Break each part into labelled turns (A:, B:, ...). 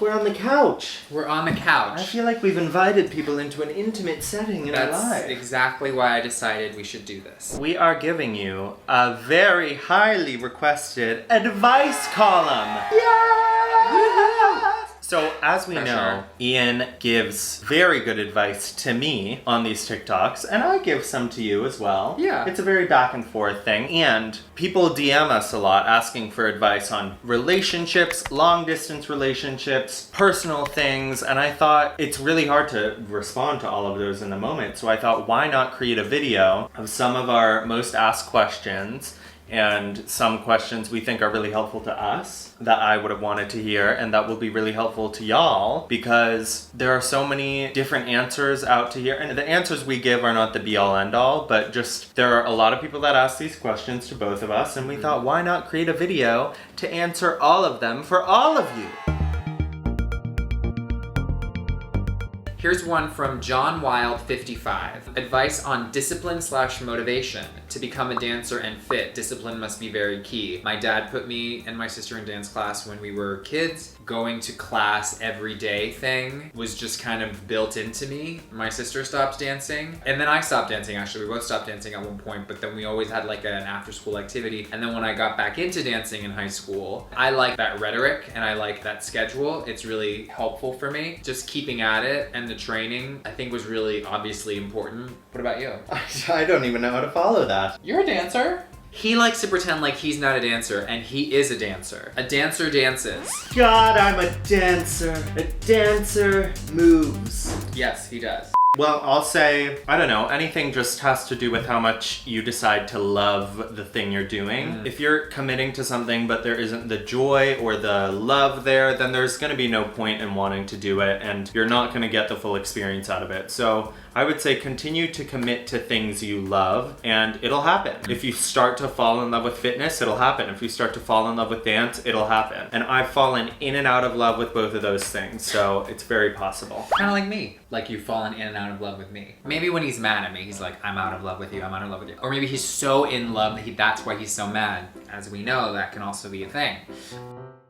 A: We're on the couch.
B: We're on the couch.
A: I feel like we've invited people into an intimate setting in our lives.
B: That's exactly why I decided we should do this.
A: We are giving you a very highly requested advice column. So, as we know, Ian gives very good advice to me on these TikToks, and I give some to you as well.
B: Yeah.
A: It's a very back and forth thing, and people DM us a lot asking for advice on relationships, long distance relationships, personal things, and I thought it's really hard to respond to all of those in the moment, so I thought, why not create a video of some of our most asked questions and some questions we think are really helpful to us that I would have wanted to hear and that will be really helpful to y'all, because there are so many different answers out to here, and the answers we give are not the be all end all, but just there are a lot of people that ask these questions to both of us, and we thought, why not create a video to answer all of them for all of you?
B: Here's one from John Wild 55. Advice on discipline/motivation. To become a dancer and fit, discipline must be very key. My dad put me and my sister in dance class when we were kids. Going to class every day thing was just kind of built into me. My sister stopped dancing, and then I stopped dancing actually. We both stopped dancing at one point, but then we always had like an after school activity. And then when I got back into dancing in high school, I like that rhetoric and I like that schedule. It's really helpful for me. Just keeping at it, and the training I think was really obviously important. What about you?
A: I don't even know how to follow that.
B: You're a dancer. He likes to pretend like he's not a dancer, and he is a dancer. A dancer dances.
A: God, I'm a dancer. A dancer moves.
B: Yes, he does.
A: Well, I'll say, I don't know, anything just has to do with how much you decide to love the thing you're doing. If you're committing to something but there isn't the joy or the love there, then there's gonna be no point in wanting to do it, and you're not gonna get the full experience out of it. So I would say continue to commit to things you love, and it'll happen. If you start to fall in love with fitness, it'll happen. If you start to fall in love with dance, it'll happen. And I've fallen in and out of love with both of those things, so it's very possible.
B: Kind of like me. Like you've fallen in and out of love with me. Maybe when he's mad at me, he's like, I'm out of love with you, I'm out of love with you. Or maybe he's so in love that that's why he's so mad. As we know, that can also be a thing.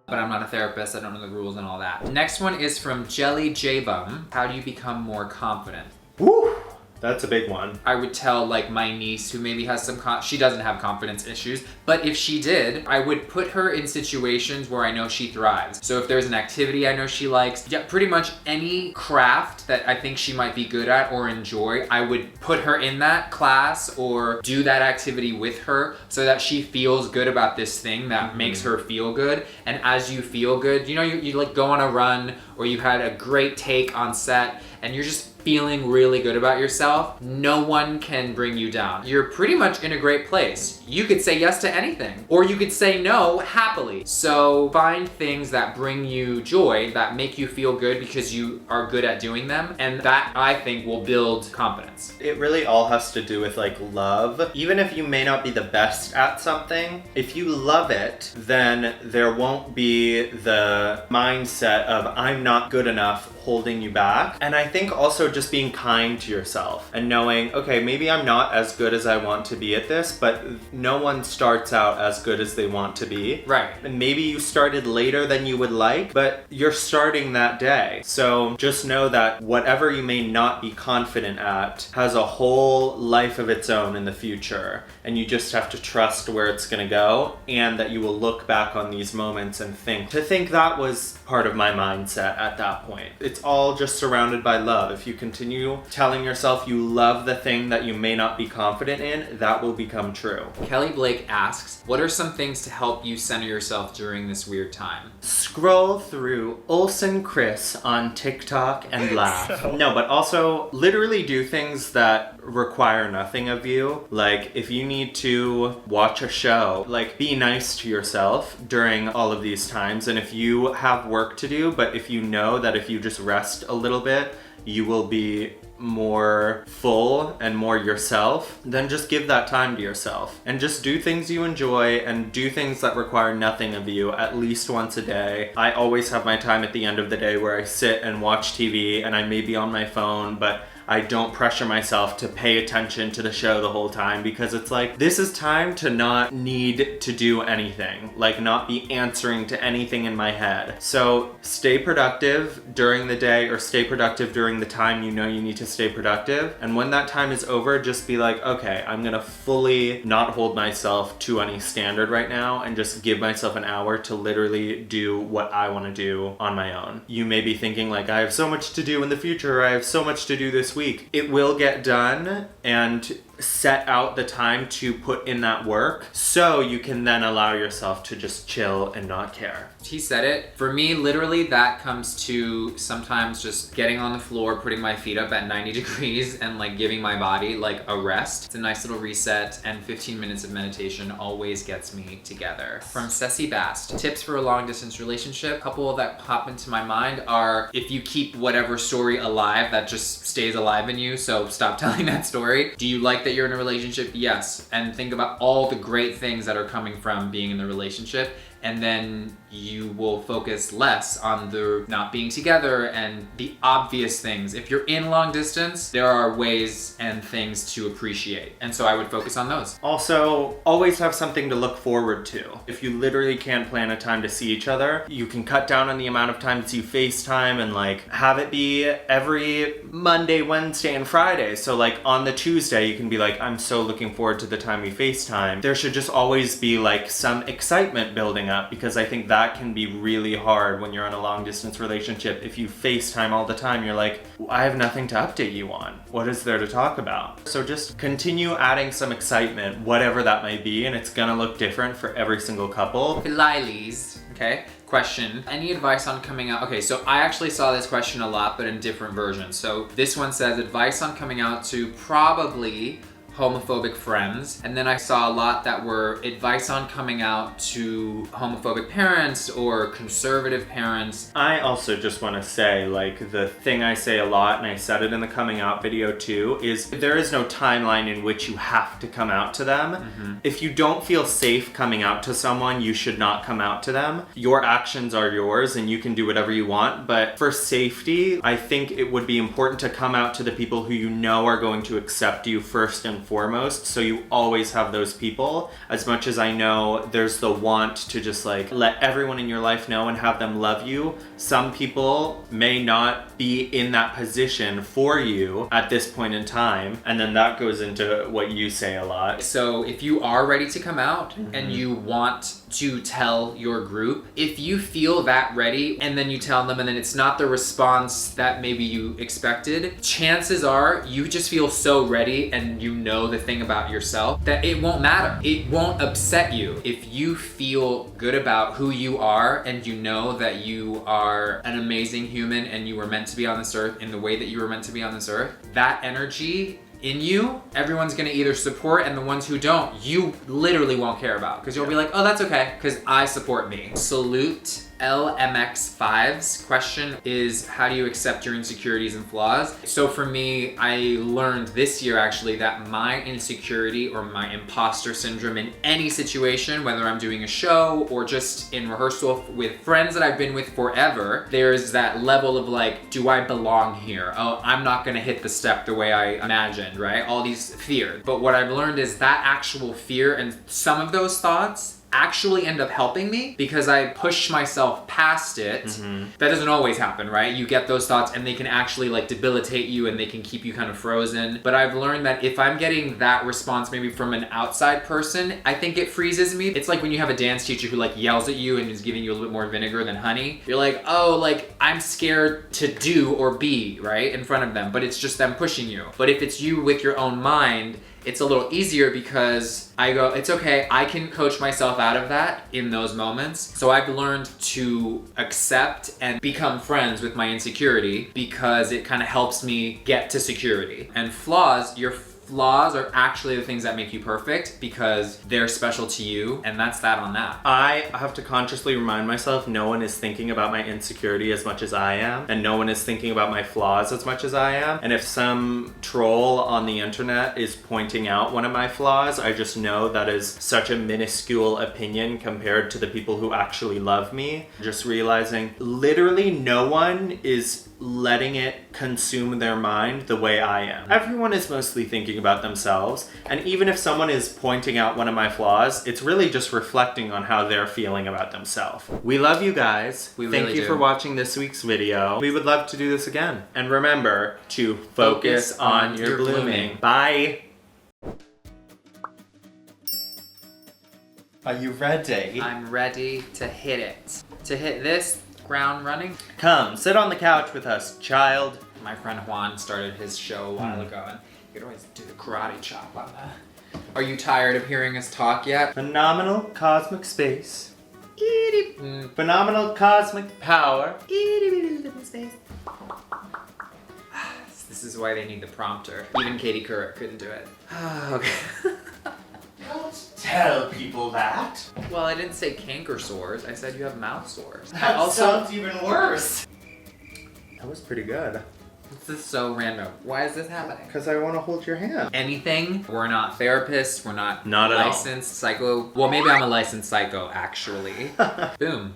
B: But I'm not a therapist, I don't know the rules and all that. Next one is from Jelly J Bum. How do you become more confident?
A: Woo! That's a big one.
B: I would tell like my niece who maybe has some, she doesn't have confidence issues, but if she did, I would put her in situations where I know she thrives. So if there's an activity I know she likes, yeah, pretty much any craft that I think she might be good at or enjoy, I would put her in that class or do that activity with her so that she feels good about this thing that makes her feel good. And as you feel good, you know, you like go on a run or you had a great take on set and you're just feeling really good about yourself, no one can bring you down. You're pretty much in a great place. You could say yes to anything, or you could say no happily. So find things that bring you joy, that make you feel good because you are good at doing them, and that I think will build confidence.
A: It really all has to do with like love. Even if you may not be the best at something, if you love it, then there won't be the mindset of I'm not good enough holding you back. And I think also just being kind to yourself and knowing, okay, maybe I'm not as good as I want to be at this, but no one starts out as good as they want to be.
B: Right.
A: And maybe you started later than you would like, but you're starting that day. So just know that whatever you may not be confident at has a whole life of its own in the future. And you just have to trust where it's gonna go, and that you will look back on these moments and think that was part of my mindset at that point. It's all just surrounded by love. If you continue telling yourself you love the thing that you may not be confident in, that will become true.
B: Kelly Blake asks, what are some things to help you center yourself during this weird time?
A: Scroll through Olsen Chris on TikTok and laugh. No, but also literally do things that require nothing of you. Like if you need to watch a show, like be nice to yourself during all of these times. And if you have work to do, but if you know that if you just rest a little bit, you will be more full and more yourself, then just give that time to yourself and just do things you enjoy and do things that require nothing of you at least once a day. I always have my time at the end of the day where I sit and watch TV and I may be on my phone, but I don't pressure myself to pay attention to the show the whole time, because it's like, this is time to not need to do anything, like not be answering to anything in my head. So stay productive during the day, or stay productive during the time you know you need to stay productive. And when that time is over, just be like, okay, I'm gonna fully not hold myself to any standard right now and just give myself an hour to literally do what I want to do on my own. You may be thinking like, I have so much to do in the future, or I have so much to do this week. It will get done, and set out the time to put in that work so you can then allow yourself to just chill and not care.
B: He said it. For me, literally, that comes to sometimes just getting on the floor, putting my feet up at 90 degrees and like giving my body like a rest. It's a nice little reset, and 15 minutes of meditation always gets me together. From Ceci Bast, tips for a long distance relationship. A couple that pop into my mind are, if you keep whatever story alive, that just stays alive in you, so stop telling that story. Do you like that you're in a relationship? Yes. And think about all the great things that are coming from being in the relationship, and then you will focus less on the not being together and the obvious things. If you're in long distance, there are ways and things to appreciate, and so I would focus on those.
A: Also, always have something to look forward to. If you literally can't plan a time to see each other, you can cut down on the amount of times you FaceTime, and like have it be every Monday, Wednesday, and Friday. So like on the Tuesday, you can be like, I'm so looking forward to the time we FaceTime. There should just always be like some excitement building up, because I think that can be really hard when you're in a long distance relationship. If you FaceTime all the time, you're like, I have nothing to update you on. What is there to talk about? So just continue adding some excitement, whatever that might be, and it's gonna look different for every single couple.
B: Lily's, okay? Question, any advice on coming out? Okay, so I actually saw this question a lot, but in different versions. So this one says, advice on coming out to probably homophobic friends. And then I saw a lot that were advice on coming out to homophobic parents or conservative parents.
A: I also just want to say, like, the thing I say a lot, and I said it in the coming out video too, is there is no timeline in which you have to come out to them. Mm-hmm. If you don't feel safe coming out to someone, you should not come out to them. Your actions are yours and you can do whatever you want, but for safety, I think it would be important to come out to the people who you know are going to accept you first and foremost, so you always have those people. As much as I know there's the want to just like let everyone in your life know and have them love you, some people may not be in that position for you at this point in time, and then that goes into what you say a lot.
B: So if you are ready to come out, mm-hmm. and you want to tell your group, if you feel that ready and then you tell them and then it's not the response that maybe you expected, chances are you just feel so ready and you know the thing about yourself that it won't matter. It won't upset you. If you feel good about who you are and you know that you are an amazing human and you were meant to be on this earth in the way that you were meant to be on this earth, that energy in you, everyone's gonna either support, and the ones who don't, you literally won't care about, because you'll be like, oh, that's okay, because I support me. Salute LMX5's question is, how do you accept your insecurities and flaws? So for me, I learned this year actually that my insecurity or my imposter syndrome in any situation, whether I'm doing a show or just in rehearsal with friends that I've been with forever, there's that level of like, do I belong here? Oh, I'm not gonna hit the step the way I imagined, right? All these fears. But what I've learned is that actual fear and some of those thoughts actually end up helping me because I push myself past it. Mm-hmm. That doesn't always happen, right? You get those thoughts and they can actually like debilitate you and they can keep you kind of frozen. But I've learned that if I'm getting that response maybe from an outside person, I think it freezes me. It's like when you have a dance teacher who like yells at you and is giving you a little bit more vinegar than honey. You're like, oh, like I'm scared to do or be, right, in front of them, but it's just them pushing you. But if it's you with your own mind, it's a little easier because I go, it's okay, I can coach myself out of that in those moments. So I've learned to accept and become friends with my insecurity because it kind of helps me get to security. And flaws, your flaws are actually the things that make you perfect because they're special to you, and that's that on that.
A: I have to consciously remind myself no one is thinking about my insecurity as much as I am, and no one is thinking about my flaws as much as I am. And if some troll on the internet is pointing out one of my flaws, I just know that is such a minuscule opinion compared to the people who actually love me. Just realizing literally no one is letting it consume their mind the way I am. Everyone is mostly thinking about themselves, and even if someone is pointing out one of my flaws, it's really just reflecting on how they're feeling about themselves. We love you guys.
B: We
A: Thank
B: really
A: you
B: do.
A: for watching this week's video. We would love to do this again. And remember to focus on your blooming. Bye. Are you ready?
B: I'm ready to hit it. To hit this ground running.
A: Come, sit on the couch with us, child.
B: My friend Juan started his show a while ago, and he could always do the karate chop on that. Are you tired of hearing us talk yet?
A: Phenomenal cosmic space. Phenomenal cosmic power.
B: This is why they need the prompter. Even Katie Couric couldn't do it. Okay.
A: Don't tell people that.
B: Well, I didn't say canker sores. I said you have mouth sores.
A: That sounds even worse. That was pretty good.
B: This is so random. Why is this happening?
A: Because I want to hold your hand.
B: Anything. We're not therapists. We're not
A: Not at all.
B: licensed psycho. Well, maybe I'm a licensed psycho, actually. Boom.